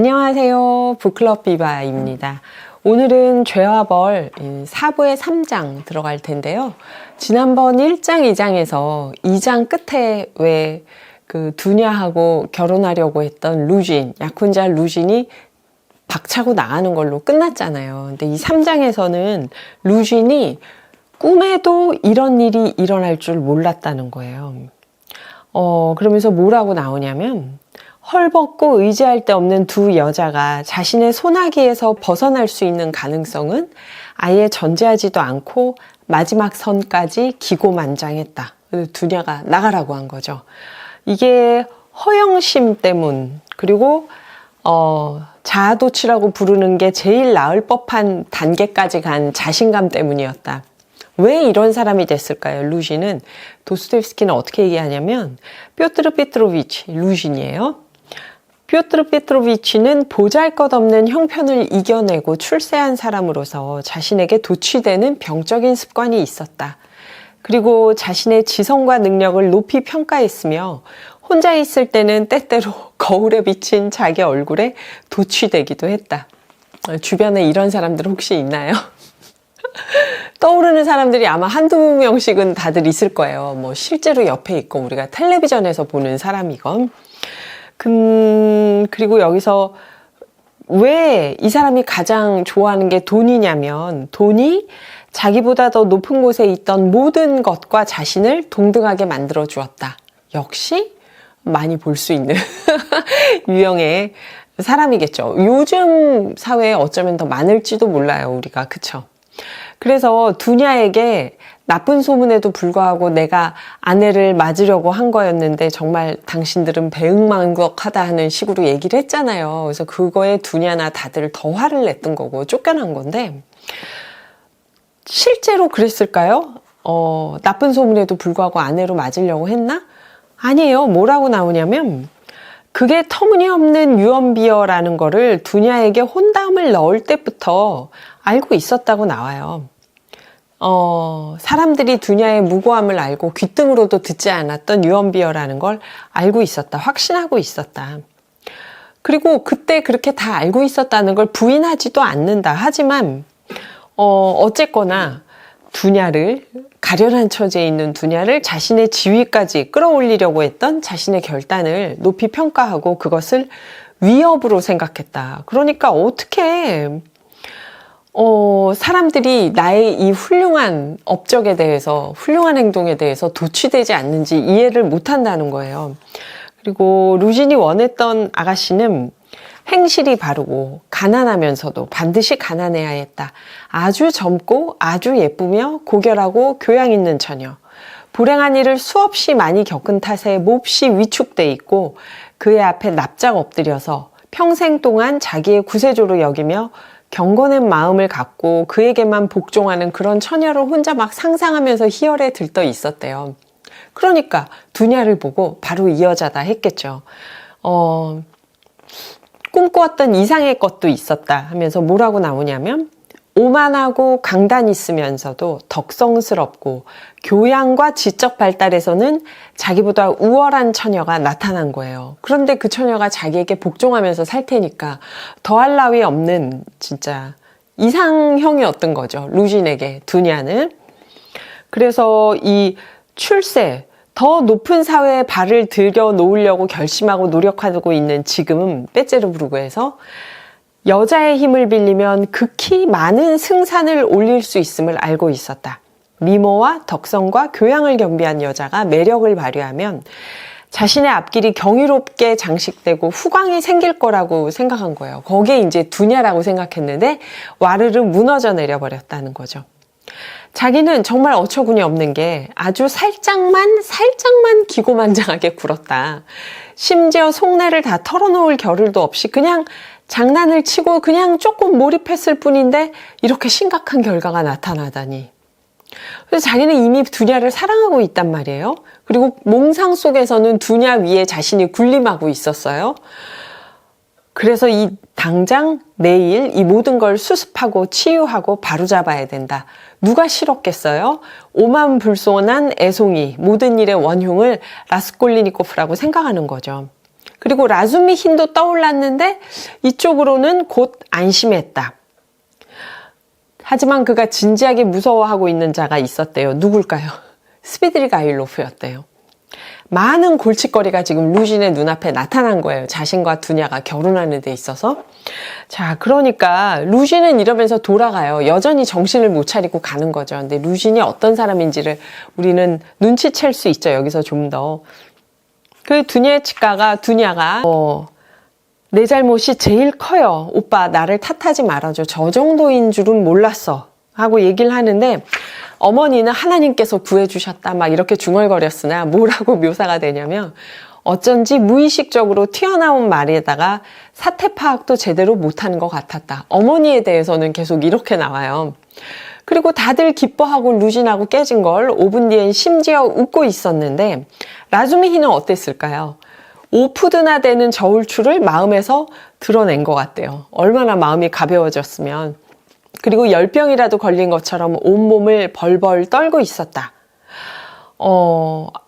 안녕하세요. 북클럽 비바입니다. 오늘은 죄와 벌 4부의 3장 들어갈 텐데요. 지난번 1장, 2장에서 2장 끝에 왜 그 두냐하고 결혼하려고 했던 루진, 약혼자 루진이 박차고 나가는 걸로 끝났잖아요. 근데 이 3장에서는 루진이 꿈에도 이런 일이 일어날 줄 몰랐다는 거예요. 그러면서 뭐라고 나오냐면 헐벗고 의지할 데 없는 두 여자가 자신의 소나기에서 벗어날 수 있는 가능성은 아예 존재하지도 않고 마지막 선까지 기고만장했다. 두냐가 나가라고 한 거죠. 이게 허영심 때문, 그리고 자아도취라고 부르는 게 제일 나을 법한 단계까지 간 자신감 때문이었다. 왜 이런 사람이 됐을까요? 루진은 도스토옙스키는 어떻게 얘기하냐면 뾰트르 페트로비치 루진이에요. 뾰트르 페트로비치는 보잘것없는 형편을 이겨내고 출세한 사람으로서 자신에게 도취되는 병적인 습관이 있었다. 그리고 자신의 지성과 능력을 높이 평가했으며 혼자 있을 때는 때때로 거울에 비친 자기 얼굴에 도취되기도 했다. 주변에 이런 사람들 혹시 있나요? 떠오르는 사람들이 아마 한두 명씩은 다들 있을 거예요. 뭐 실제로 옆에 있고 우리가 텔레비전에서 보는 사람이건. 그리고 여기서 왜 이 사람이 가장 좋아하는 게 돈이냐면 돈이 자기보다 더 높은 곳에 있던 모든 것과 자신을 동등하게 만들어 주었다. 역시 많이 볼 수 있는 유형의 사람이겠죠. 요즘 사회에 어쩌면 더 많을지도 몰라요, 우리가. 그쵸? 그래서 두냐에게 나쁜 소문에도 불구하고 내가 아내를 맞으려고 한 거였는데 정말 당신들은 배은망덕하다 하는 식으로 얘기를 했잖아요. 그래서 그거에 두냐나 다들 더 화를 냈던 거고 쫓겨난 건데 실제로 그랬을까요? 나쁜 소문에도 불구하고 아내로 맞으려고 했나? 아니에요. 뭐라고 나오냐면 그게 터무니없는 유언비어라는 거를 두냐에게 혼담을 넣을 때부터 알고 있었다고 나와요. 사람들이 두냐의 무고함을 알고 귓등으로도 듣지 않았던 유언비어라는 걸 알고 있었다. 확신하고 있었다. 그리고 그때 그렇게 다 알고 있었다는 걸 부인하지도 않는다. 하지만 어쨌거나 두냐를 가련한 처지에 있는 두냐를 자신의 지위까지 끌어올리려고 했던 자신의 결단을 높이 평가하고 그것을 위협으로 생각했다. 그러니까 어떻게 사람들이 나의 이 훌륭한 업적에 대해서, 훌륭한 행동에 대해서 도취되지 않는지 이해를 못한다는 거예요. 그리고 루진이 원했던 아가씨는 행실이 바르고 가난하면서도 반드시 가난해야 했다. 아주 젊고 아주 예쁘며 고결하고 교양 있는 처녀. 불행한 일을 수없이 많이 겪은 탓에 몹시 위축돼 있고 그의 앞에 납작 엎드려서 평생 동안 자기의 구세주로 여기며 경건한 마음을 갖고 그에게만 복종하는 그런 처녀를 혼자 막 상상하면서 희열에 들떠 있었대요. 그러니까 두냐를 보고 바로 이 여자다 했겠죠. 꿈꾸었던 이상의 것도 있었다 하면서 뭐라고 나오냐면 오만하고 강단 있으면서도 덕성스럽고 교양과 지적 발달에서는 자기보다 우월한 처녀가 나타난 거예요. 그런데 그 처녀가 자기에게 복종하면서 살 테니까 더할 나위 없는 진짜 이상형이었던 거죠. 루진에게 두냐는. 그래서 이 출세, 더 높은 사회에 발을 들여 놓으려고 결심하고 노력하고 있는 지금은 페테르부르크에서 여자의 힘을 빌리면 극히 많은 승산을 올릴 수 있음을 알고 있었다. 미모와 덕성과 교양을 겸비한 여자가 매력을 발휘하면 자신의 앞길이 경이롭게 장식되고 후광이 생길 거라고 생각한 거예요. 거기에 이제 두냐라고 생각했는데 와르르 무너져 내려버렸다는 거죠. 자기는 정말 어처구니 없는 게 아주 살짝만 기고만장하게 굴었다. 심지어 속내를 다 털어놓을 겨를도 없이 그냥 장난을 치고 그냥 조금 몰입했을 뿐인데 이렇게 심각한 결과가 나타나다니. 그래서 자기는 이미 두냐를 사랑하고 있단 말이에요. 그리고 몽상 속에서는 두냐 위에 자신이 군림하고 있었어요. 그래서 당장 내일 이 모든 걸 수습하고 치유하고 바로잡아야 된다. 누가 싫었겠어요? 오만불손한 애송이, 모든 일의 원흉을 라스콜리니코프라고 생각하는 거죠. 그리고 라즈미 힌도 떠올랐는데 이쪽으로는 곧 안심했다. 하지만 그가 진지하게 무서워하고 있는 자가 있었대요. 누굴까요? 스비드리가일로프였대요. 많은 골칫거리가 지금 루진의 눈앞에 나타난 거예요. 자신과 두냐가 결혼하는 데 있어서. 자, 그러니까 루진은 이러면서 돌아가요. 여전히 정신을 못 차리고 가는 거죠. 근데 루진이 어떤 사람인지를 우리는 눈치챌 수 있죠. 여기서 좀 더. 그 두냐가 내 잘못이 제일 커요. 오빠 나를 탓하지 말아줘. 저 정도인 줄은 몰랐어. 하고 얘기를 하는데 어머니는 하나님께서 구해주셨다 막 이렇게 중얼거렸으나 뭐라고 묘사가 되냐면 어쩐지 무의식적으로 튀어나온 말에다가 사태 파악도 제대로 못하는 것 같았다. 어머니에 대해서는 계속 이렇게 나와요. 그리고 다들 기뻐하고 루진하고 깨진 걸 5분 뒤엔 심지어 웃고 있었는데 라즈미히는 어땠을까요? 5푸드나 되는 저울추를 마음에서 드러낸 것 같대요. 얼마나 마음이 가벼워졌으면. 그리고 열병이라도 걸린 것처럼 온몸을 벌벌 떨고 있었다.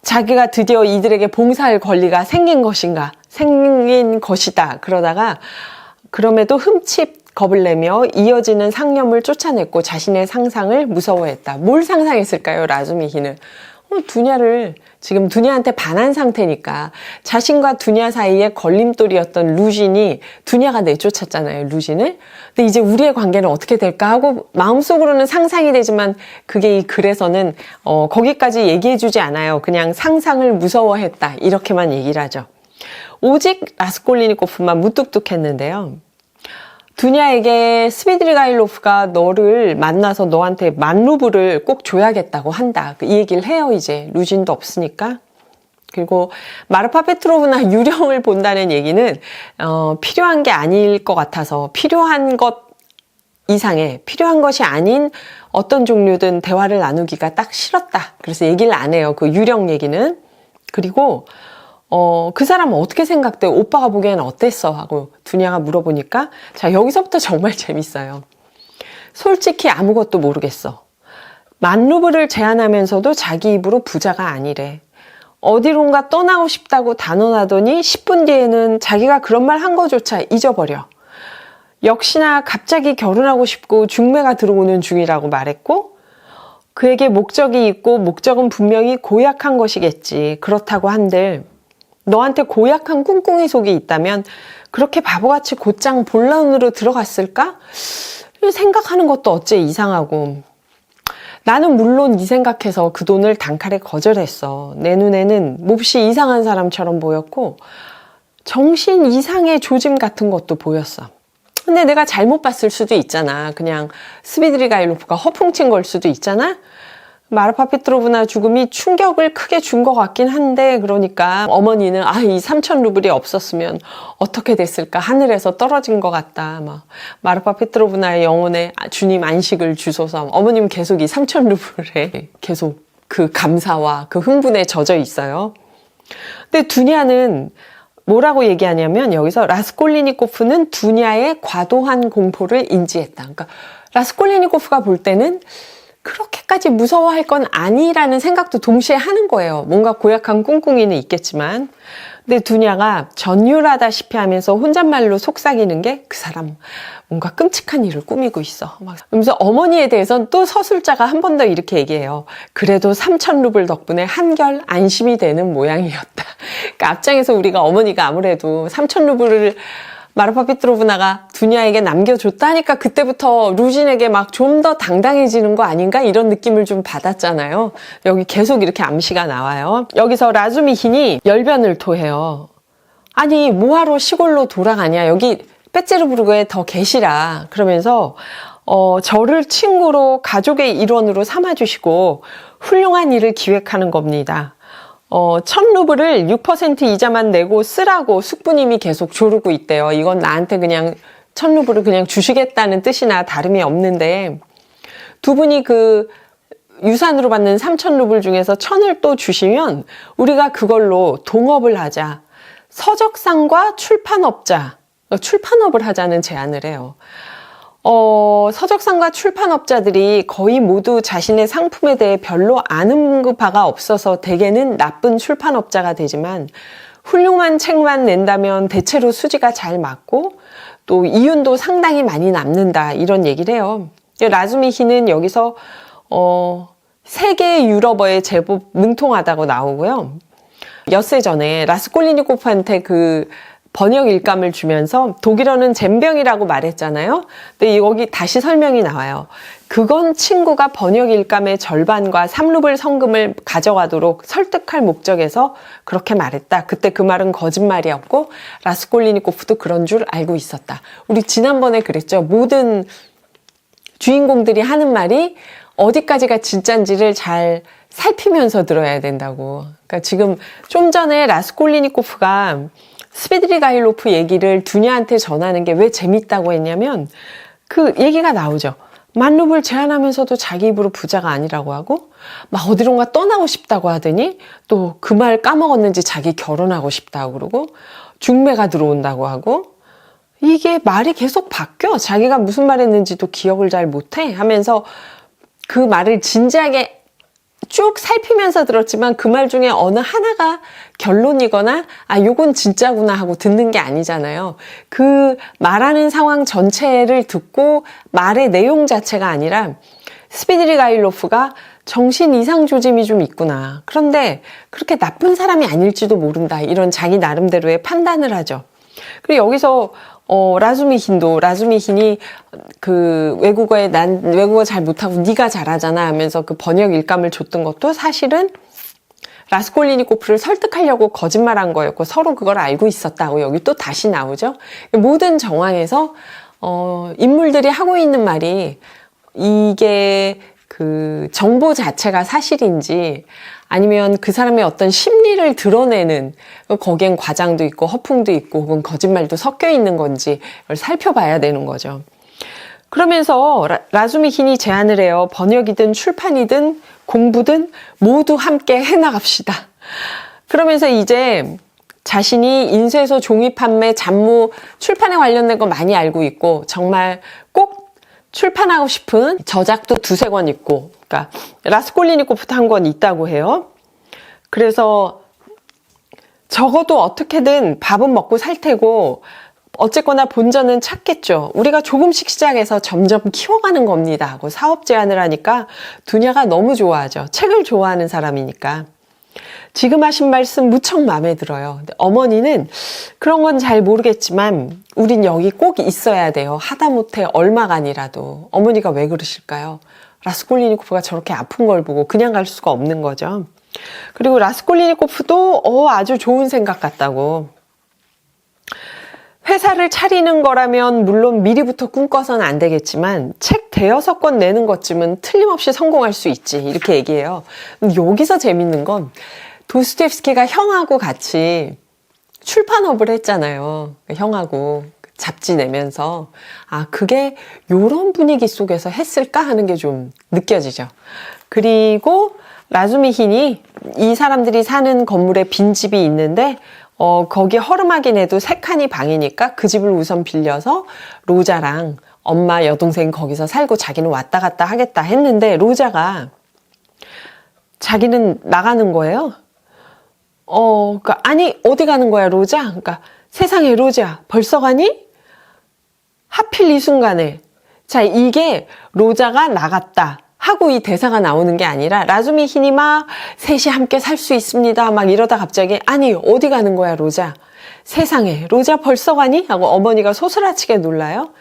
자기가 드디어 이들에게 봉사할 권리가 생긴 것이다. 그러다가 그럼에도 흠칫 겁을 내며 이어지는 상념을 쫓아냈고 자신의 상상을 무서워했다. 뭘 상상했을까요, 라즈미히는? 두냐를 지금 두냐한테 반한 상태니까 자신과 두냐 사이에 걸림돌이었던 루진이 두냐가 내쫓았잖아요, 루진을. 근데 이제 우리의 관계는 어떻게 될까 하고 마음속으로는 상상이 되지만 그게 이 글에서는 거기까지 얘기해주지 않아요. 그냥 상상을 무서워했다 이렇게만 얘기를 하죠. 오직 라스콜리니코프만 무뚝뚝했는데요. 두냐에게 스비드리가일로프가 너를 만나서 너한테 10,000루블을 꼭 줘야겠다고 한다. 이 얘기를 해요, 이제. 루진도 없으니까. 그리고 마르파 페트로브나 유령을 본다는 얘기는 필요한 게 아닐 것 같아서 필요한 것 이상의 필요한 것이 아닌 어떤 종류든 대화를 나누기가 딱 싫었다. 그래서 얘기를 안 해요. 그 유령 얘기는. 그리고 그 사람은 어떻게 생각돼? 오빠가 보기에는 어땠어? 하고 두냐가 물어보니까 자, 여기서부터 정말 재밌어요. 솔직히 아무것도 모르겠어. 10,000루블을 제안하면서도 자기 입으로 부자가 아니래. 어디론가 떠나고 싶다고 단언하더니 10분 뒤에는 자기가 그런 말 한 거조차 잊어버려. 역시나 갑자기 결혼하고 싶고 중매가 들어오는 중이라고 말했고 그에게 목적이 있고 목적은 분명히 고약한 것이겠지. 그렇다고 한들 너한테 고약한 꿍꿍이 속이 있다면 그렇게 바보같이 곧장 본론으로 들어갔을까? 생각하는 것도 어째 이상하고 나는 물론 이 생각해서 그 돈을 단칼에 거절했어. 내 눈에는 몹시 이상한 사람처럼 보였고 정신 이상의 조짐 같은 것도 보였어. 근데 내가 잘못 봤을 수도 있잖아. 그냥 스비드리가일로프가 허풍친 걸 수도 있잖아. 마르파 페트로브나 죽음이 충격을 크게 준 것 같긴 한데 그러니까 어머니는 이 3,000루블이 없었으면 어떻게 됐을까 하늘에서 떨어진 것 같다. 막 마르파 페트로브나의 영혼에 주님 안식을 주소서. 어머님 계속 이 3,000루블에 계속 그 감사와 그 흥분에 젖어 있어요. 근데 두냐는 뭐라고 얘기하냐면 여기서 라스콜리니코프는 두냐의 과도한 공포를 인지했다. 그러니까 라스콜리니코프가 볼 때는 그렇게까지 무서워할 건 아니라는 생각도 동시에 하는 거예요. 뭔가 고약한 꿍꿍이는 있겠지만. 근데 두냐가 전율하다시피 하면서 혼잣말로 속삭이는 게 그 사람 뭔가 끔찍한 일을 꾸미고 있어. 그러면서 어머니에 대해서는 또 서술자가 한 번 더 이렇게 얘기해요. 그래도 3,000루블 덕분에 한결 안심이 되는 모양이었다. 그러니까 앞장에서 우리가 어머니가 아무래도 3,000루블을 마르파 페트로브나가 두냐에게 남겨줬다니까 그때부터 루진에게 막 좀 더 당당해지는 거 아닌가 이런 느낌을 좀 받았잖아요. 여기 계속 이렇게 암시가 나와요. 여기서 라즈미힌이 열변을 토해요. 아니 뭐하러 시골로 돌아가냐. 여기 페테르부르크에 더 계시라. 그러면서 저를 친구로 가족의 일원으로 삼아주시고 훌륭한 일을 기획하는 겁니다. 1,000루블을 6% 이자만 내고 쓰라고 숙부님이 계속 조르고 있대요. 이건 나한테 그냥 1,000루블을 그냥 주시겠다는 뜻이나 다름이 없는데 두 분이 그 유산으로 받는 3,000루블 중에서 1,000을 또 주시면 우리가 그걸로 동업을 하자. 서적상과 출판업을 하자는 제안을 해요. 서적상과 출판업자들이 거의 모두 자신의 상품에 대해 별로 아는 바가 없어서 대개는 나쁜 출판업자가 되지만 훌륭한 책만 낸다면 대체로 수지가 잘 맞고 또 이윤도 상당히 많이 남는다 이런 얘기를 해요. 라즈미히는 여기서 세계 유럽어에 제법 능통하다고 나오고요. 엿새 전에 라스콜리니코프한테 그 번역 일감을 주면서 독일어는 젬병이라고 말했잖아요. 근데 여기 다시 설명이 나와요. 그건 친구가 번역 일감의 절반과 3루블 성금을 가져가도록 설득할 목적에서 그렇게 말했다. 그때 그 말은 거짓말이었고 라스콜리니코프도 그런 줄 알고 있었다. 우리 지난번에 그랬죠. 모든 주인공들이 하는 말이 어디까지가 진짠지를 잘 살피면서 들어야 된다고. 그러니까 지금 좀 전에 라스콜리니코프가 스비드리가일로프 얘기를 두냐한테 전하는 게 왜 재밌다고 했냐면 그 얘기가 나오죠. 만루블 제안하면서도 자기 입으로 부자가 아니라고 하고 막 어디론가 떠나고 싶다고 하더니 또 그 말 까먹었는지 자기 결혼하고 싶다고 그러고 중매가 들어온다고 하고 이게 말이 계속 바뀌어. 자기가 무슨 말 했는지도 기억을 잘 못해 하면서 그 말을 진지하게 쭉 살피면서 들었지만 그 말 중에 어느 하나가 결론이거나 아 요건 진짜구나 하고 듣는 게 아니잖아요. 그 말하는 상황 전체를 듣고 말의 내용 자체가 아니라 스비드리가일로프가 정신 이상 조짐이 좀 있구나. 그런데 그렇게 나쁜 사람이 아닐지도 모른다. 이런 자기 나름대로의 판단을 하죠. 그리고 여기서 라즈미힌이 그 난 외국어 잘 못하고 네가 잘하잖아 하면서 그 번역 일감을 줬던 것도 사실은 라스콜리니코프를 설득하려고 거짓말한 거였고 서로 그걸 알고 있었다고 여기 또 다시 나오죠. 모든 정황에서 인물들이 하고 있는 말이 이게 그 정보 자체가 사실인지 아니면 그 사람의 어떤 심리를 드러내는 거기엔 과장도 있고 허풍도 있고 혹은 거짓말도 섞여 있는 건지 그걸 살펴봐야 되는 거죠. 그러면서 라즈미힌이 제안을 해요. 번역이든 출판이든 공부든 모두 함께 해나갑시다. 그러면서 이제 자신이 인쇄소 종이 판매 잡무 출판에 관련된 거 많이 알고 있고 정말 꼭 출판하고 싶은 저작도 2-3권 있고 그러니까 라스콜리니코프도 한 권 있다고 해요. 그래서 적어도 어떻게든 밥은 먹고 살 테고 어쨌거나 본전은 찾겠죠. 우리가 조금씩 시작해서 점점 키워가는 겁니다 하고 사업 제안을 하니까 두냐가 너무 좋아하죠. 책을 좋아하는 사람이니까. 지금 하신 말씀 무척 마음에 들어요. 근데 어머니는 그런 건 잘 모르겠지만 우린 여기 꼭 있어야 돼요. 하다못해 얼마간이라도. 어머니가 왜 그러실까요? 라스콜리니코프가 저렇게 아픈 걸 보고 그냥 갈 수가 없는 거죠. 그리고 라스콜리니코프도 아주 좋은 생각 같다고. 회사를 차리는 거라면 물론 미리부터 꿈꿔서는 안 되겠지만 책 5-6권 내는 것쯤은 틀림없이 성공할 수 있지 이렇게 얘기해요. 여기서 재밌는 건 도스토옙스키가 형하고 같이 출판업을 했잖아요. 형하고 잡지 내면서 아 그게 요런 분위기 속에서 했을까 하는 게 좀 느껴지죠. 그리고 라즈미힌이 이 사람들이 사는 건물에 빈집이 있는데 거기에 허름하긴 해도 3칸이 방이니까 그 집을 우선 빌려서 로자랑 엄마 여동생 거기서 살고 자기는 왔다 갔다 하겠다 했는데 로자가 자기는 나가는 거예요. 그러니까 아니 어디 가는 거야 로자? 그러니까 세상에 로자 벌써 가니? 하필 이 순간에 자 이게 로자가 나갔다 하고 이 대사가 나오는 게 아니라 라즈미힌이 막 셋이 함께 살 수 있습니다 막 이러다 갑자기 아니 어디 가는 거야 로자? 세상에 로자 벌써 가니? 하고 어머니가 소스라치게 놀라요.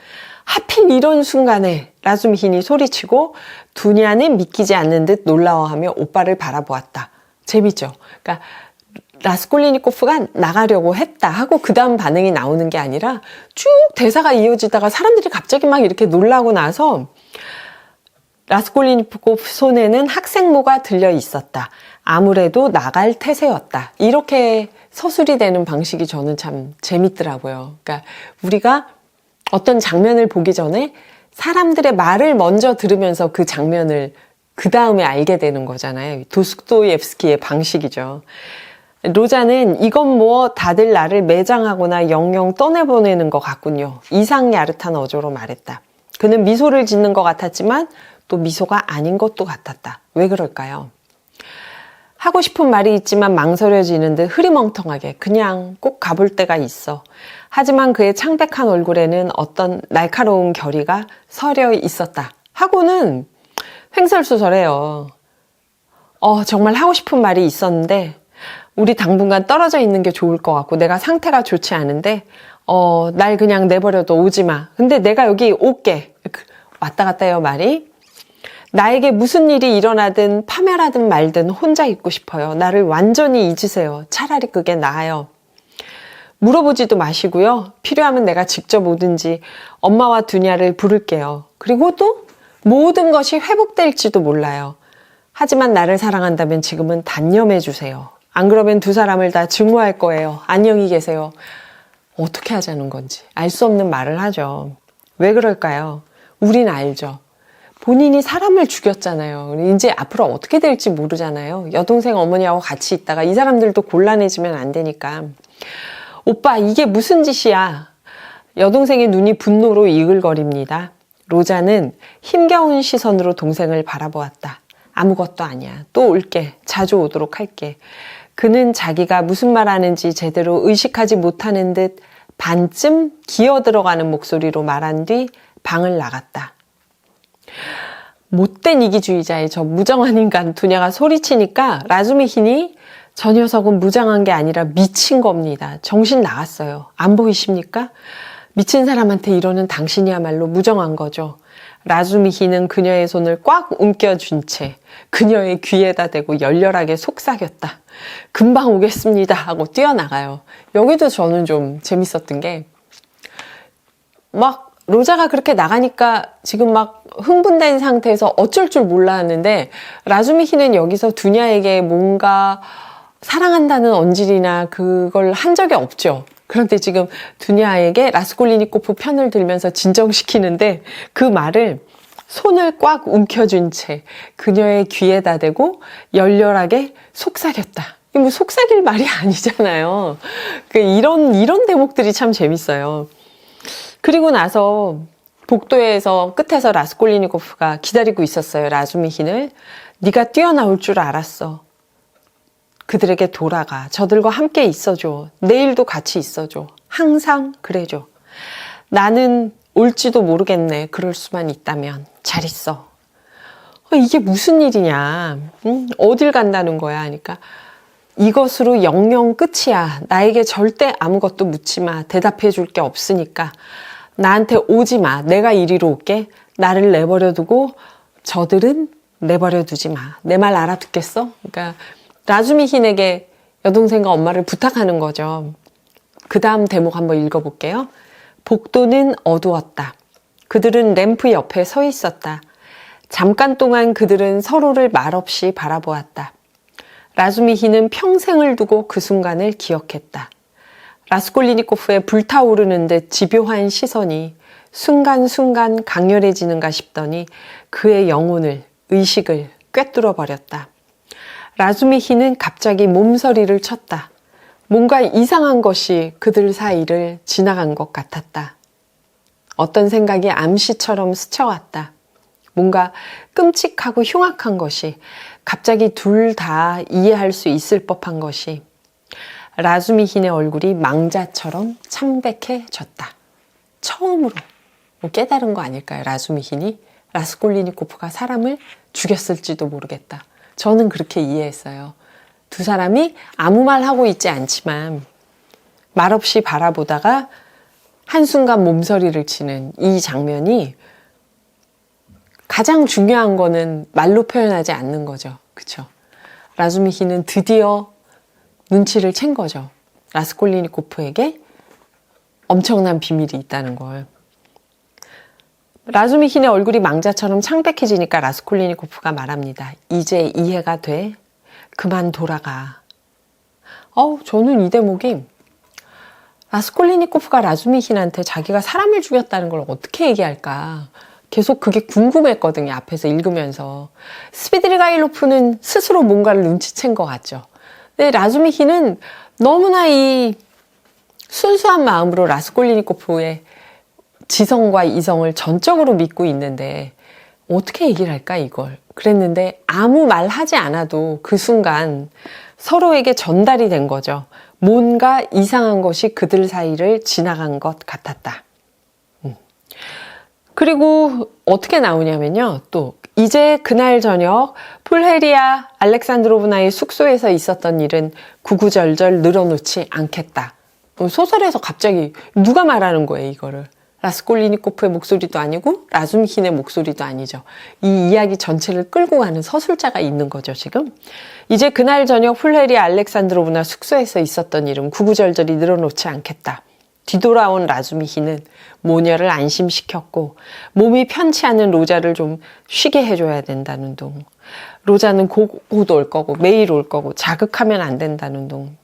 하필 이런 순간에 라즈미힌이 소리치고 두냐는 믿기지 않는 듯 놀라워하며 오빠를 바라보았다. 재밌죠? 그러니까 라스콜리니코프가 나가려고 했다 하고 그 다음 반응이 나오는 게 아니라 쭉 대사가 이어지다가 사람들이 갑자기 막 이렇게 놀라고 나서 라스콜리니코프 손에는 학생모가 들려 있었다. 아무래도 나갈 태세였다. 이렇게 서술이 되는 방식이 저는 참 재밌더라고요. 그러니까 우리가 어떤 장면을 보기 전에 사람들의 말을 먼저 들으면서 그 장면을 그 다음에 알게 되는 거잖아요. 도스토옙스키의 방식이죠. 로자는 이건 뭐 다들 나를 매장하거나 영영 떠내보내는 것 같군요. 이상 야릇한 어조로 말했다. 그는 미소를 짓는 것 같았지만 또 미소가 아닌 것도 같았다. 왜 그럴까요? 하고 싶은 말이 있지만 망설여지는 듯 흐리멍텅하게 그냥 꼭 가볼 때가 있어. 하지만 그의 창백한 얼굴에는 어떤 날카로운 결의가 서려 있었다. 하고는 횡설수설해요. 정말 하고 싶은 말이 있었는데 우리 당분간 떨어져 있는 게 좋을 것 같고 내가 상태가 좋지 않은데 날 그냥 내버려둬 오지 마. 근데 내가 여기 올게. 왔다 갔다 해요 말이. 나에게 무슨 일이 일어나든 파멸하든 말든 혼자 있고 싶어요. 나를 완전히 잊으세요. 차라리 그게 나아요. 물어보지도 마시고요. 필요하면 내가 직접 오든지 엄마와 두냐를 부를게요. 그리고 또 모든 것이 회복될지도 몰라요. 하지만 나를 사랑한다면 지금은 단념해 주세요. 안 그러면 두 사람을 다 증오할 거예요. 안녕히 계세요. 어떻게 하자는 건지 알 수 없는 말을 하죠. 왜 그럴까요? 우린 알죠. 본인이 사람을 죽였잖아요. 이제 앞으로 어떻게 될지 모르잖아요. 여동생 어머니하고 같이 있다가 이 사람들도 곤란해지면 안 되니까. 오빠 이게 무슨 짓이야? 여동생의 눈이 분노로 이글거립니다. 로자는 힘겨운 시선으로 동생을 바라보았다. 아무것도 아니야. 또 올게. 자주 오도록 할게. 그는 자기가 무슨 말 하는지 제대로 의식하지 못하는 듯 반쯤 기어 들어가는 목소리로 말한 뒤 방을 나갔다. 못된 이기주의자의 저 무정한 인간 두냐가 소리치니까 라즈미힌이 저 녀석은 무장한 게 아니라 미친 겁니다. 정신 나갔어요. 안 보이십니까? 미친 사람한테 이러는 당신이야말로 무정한 거죠. 라즈미힌은 그녀의 손을 꽉 움켜쥔 채 그녀의 귀에다 대고 열렬하게 속삭였다. 금방 오겠습니다 하고 뛰어나가요. 여기도 저는 좀 재밌었던 게 막 로자가 그렇게 나가니까 지금 막 흥분된 상태에서 어쩔 줄 몰라 하는데 라즈미힌은 여기서 두냐에게 뭔가 사랑한다는 언질이나 그걸 한 적이 없죠. 그런데 지금 두냐에게 라스콜리니코프 편을 들면서 진정시키는데 그 말을 손을 꽉 움켜쥔 채 그녀의 귀에다 대고 열렬하게 속삭였다. 이게 뭐 속삭일 말이 아니잖아요. 이런 대목들이 참 재밌어요. 그리고 나서 복도에서 끝에서 라스콜리니코프가 기다리고 있었어요. 라즈미힌을. 네가 뛰어나올 줄 알았어. 그들에게 돌아가. 저들과 함께 있어줘. 내일도 같이 있어줘. 항상 그래줘. 나는 올지도 모르겠네. 그럴 수만 있다면. 잘 있어. 이게 무슨 일이냐. 응? 어딜 간다는 거야 하니까 이것으로 영영 끝이야. 나에게 절대 아무것도 묻지 마. 대답해 줄 게 없으니까. 나한테 오지 마. 내가 이리로 올게. 나를 내버려 두고 저들은 내버려 두지 마. 내 말 알아듣겠어? 그러니까 라즈미힌에게 여동생과 엄마를 부탁하는 거죠. 그 다음 대목 한번 읽어볼게요. 복도는 어두웠다. 그들은 램프 옆에 서 있었다. 잠깐 동안 그들은 서로를 말없이 바라보았다. 라즈미힌은 평생을 두고 그 순간을 기억했다. 라스콜리니코프의 불타오르는 듯 집요한 시선이 순간순간 강렬해지는가 싶더니 그의 영혼을, 의식을 꿰뚫어 버렸다. 라즈미힌은 갑자기 몸서리를 쳤다. 뭔가 이상한 것이 그들 사이를 지나간 것 같았다. 어떤 생각이 암시처럼 스쳐왔다. 뭔가 끔찍하고 흉악한 것이 갑자기 둘 다 이해할 수 있을 법한 것이 라즈미힌의 얼굴이 망자처럼 창백해졌다. 처음으로 깨달은 거 아닐까요? 라즈미힌이 라스콜리니코프가 사람을 죽였을지도 모르겠다. 저는 그렇게 이해했어요. 두 사람이 아무 말 하고 있지 않지만 말없이 바라보다가 한순간 몸서리를 치는 이 장면이 가장 중요한 거는 말로 표현하지 않는 거죠. 그쵸? 라즈미힌은 드디어 눈치를 챈 거죠. 라스콜리니코프에게 엄청난 비밀이 있다는 걸. 라즈미힌의 얼굴이 망자처럼 창백해지니까 라스콜리니코프가 말합니다. 이제 이해가 돼? 그만 돌아가. 저는 이 대목이 라스콜리니코프가 라즈미힌한테 자기가 사람을 죽였다는 걸 어떻게 얘기할까? 계속 그게 궁금했거든요. 앞에서 읽으면서. 스비드리가일로프는 스스로 뭔가를 눈치챈 것 같죠. 근데 라즈미힌은 너무나 이 순수한 마음으로 라스콜리니코프의 지성과 이성을 전적으로 믿고 있는데 어떻게 얘기를 할까 이걸. 그랬는데 아무 말 하지 않아도 그 순간 서로에게 전달이 된 거죠. 뭔가 이상한 것이 그들 사이를 지나간 것 같았다. 그리고 어떻게 나오냐면요. 또 이제 그날 저녁 풀헤리아 알렉산드로브나의 숙소에서 있었던 일은 구구절절 늘어놓지 않겠다. 소설에서 갑자기 누가 말하는 거예요, 이거를. 라스콜리니코프의 목소리도 아니고 라숨킨의 목소리도 아니죠. 이 이야기 전체를 끌고 가는 서술자가 있는 거죠, 지금. 이제 그날 저녁 풀헤리아 알렉산드로브나 숙소에서 있었던 일은 구구절절히 늘어놓지 않겠다. 뒤돌아온 라즈미히는 모녀를 안심시켰고 몸이 편치 않은 로자를 좀 쉬게 해줘야 된다는 둥. 로자는 곧 올 거고 매일 올 거고 자극하면 안 된다는 둥.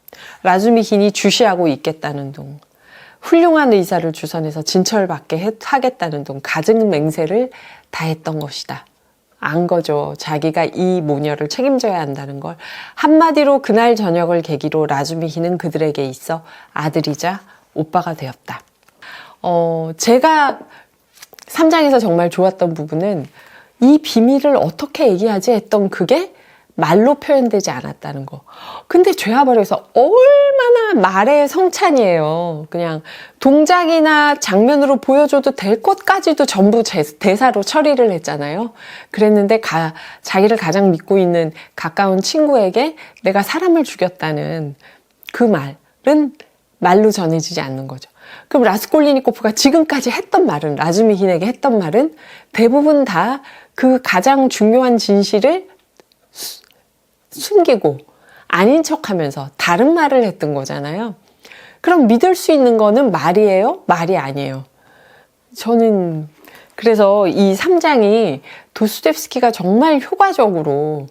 라즈미힌이 주시하고 있겠다는 둥. 훌륭한 의사를 주선해서 진찰받게 하겠다는 둥. 갖은 맹세를 다했던 것이다. 안 거죠. 자기가 이 모녀를 책임져야 한다는 걸. 한마디로 그날 저녁을 계기로 라즈미히는 그들에게 있어 아들이자 오빠가 되었다. 제가 3장에서 정말 좋았던 부분은 이 비밀을 어떻게 얘기하지 했던 그게 말로 표현되지 않았다는 거. 근데 죄와벌에서 얼마나 말의 성찬이에요. 그냥 동작이나 장면으로 보여줘도 될 것까지도 전부 대사로 처리를 했잖아요. 그랬는데 자기를 가장 믿고 있는 가까운 친구에게 내가 사람을 죽였다는 그 말은 말로 전해지지 않는 거죠. 그럼 라스콜리니코프가 지금까지 했던 말은, 라즈미힌에게 했던 말은 대부분 다 그 가장 중요한 진실을 숨기고 아닌 척하면서 다른 말을 했던 거잖아요. 그럼 믿을 수 있는 거는 말이에요? 말이 아니에요. 저는 그래서 이 3장이 도스토옙스키가 정말 효과적으로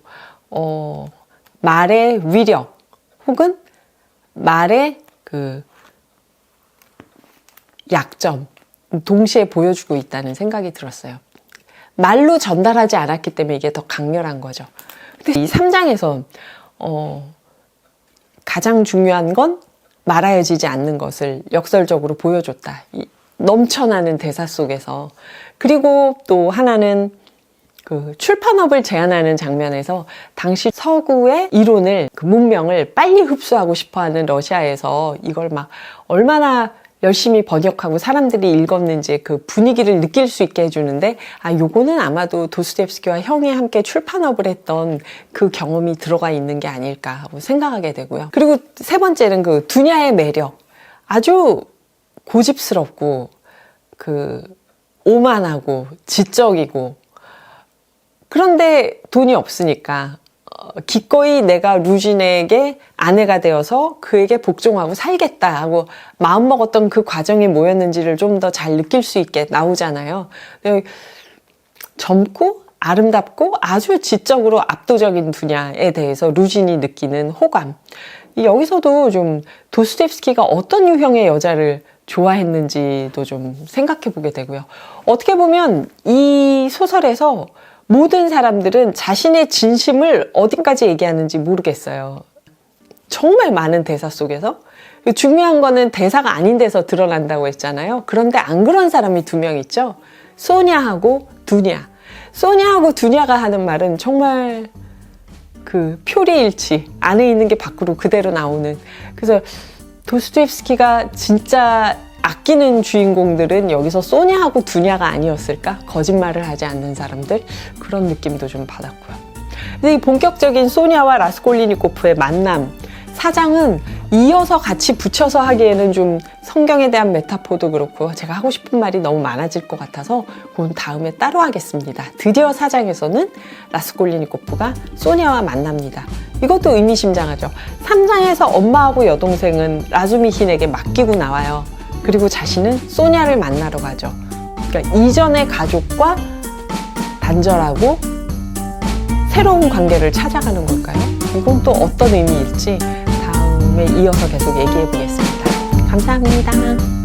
말의 위력 혹은 말의 그 약점 동시에 보여주고 있다는 생각이 들었어요. 말로 전달하지 않았기 때문에 이게 더 강렬한 거죠. 근데 이 3장에서 가장 중요한 건 말하여지지 않는 것을 역설적으로 보여줬다. 이 넘쳐나는 대사 속에서. 그리고 또 하나는 그 출판업을 제안하는 장면에서 당시 서구의 이론을, 그 문명을 빨리 흡수하고 싶어하는 러시아에서 이걸 막 얼마나 열심히 번역하고 사람들이 읽었는지 그 분위기를 느낄 수 있게 해주는데, 요거는 아마도 도스토옙스키와 형이 함께 출판업을 했던 그 경험이 들어가 있는 게 아닐까 하고 생각하게 되고요. 그리고 세 번째는 그 두냐의 매력. 아주 고집스럽고 그 오만하고 지적이고, 그런데 돈이 없으니까 기꺼이 내가 루진에게 아내가 되어서 그에게 복종하고 살겠다 하고 마음먹었던 그 과정이 뭐였는지를 좀 더 잘 느낄 수 있게 나오잖아요. 젊고 아름답고 아주 지적으로 압도적인 두냐에 대해서 루진이 느끼는 호감. 여기서도 좀 도스토옙스키가 어떤 유형의 여자를 좋아했는지도 좀 생각해 보게 되고요. 어떻게 보면 이 소설에서 모든 사람들은 자신의 진심을 어디까지 얘기하는지 모르겠어요. 정말 많은 대사 속에서. 중요한 거는 대사가 아닌 데서 드러난다고 했잖아요. 그런데 안 그런 사람이 2명 있죠. 소냐하고 두냐. 소냐하고 두냐가 하는 말은 정말 그 표리일치, 안에 있는 게 밖으로 그대로 나오는. 그래서 도스토옙스키가 진짜 아끼는 주인공들은 여기서 소냐하고 두냐가 아니었을까? 거짓말을 하지 않는 사람들? 그런 느낌도 좀 받았고요. 근데 이 본격적인 소냐와 라스콜리니코프의 만남, 4장은 이어서 같이 붙여서 하기에는 좀 성경에 대한 메타포도 그렇고 제가 하고 싶은 말이 너무 많아질 것 같아서 그건 다음에 따로 하겠습니다. 드디어 4장에서는 라스콜리니코프가 소냐와 만납니다. 이것도 의미심장하죠. 3장에서 엄마하고 여동생은 라즈미힌에게 맡기고 나와요. 그리고 자신은 소냐를 만나러 가죠. 그러니까 이전의 가족과 단절하고 새로운 관계를 찾아가는 걸까요? 이건 또 어떤 의미일지 다음에 이어서 계속 얘기해 보겠습니다. 감사합니다.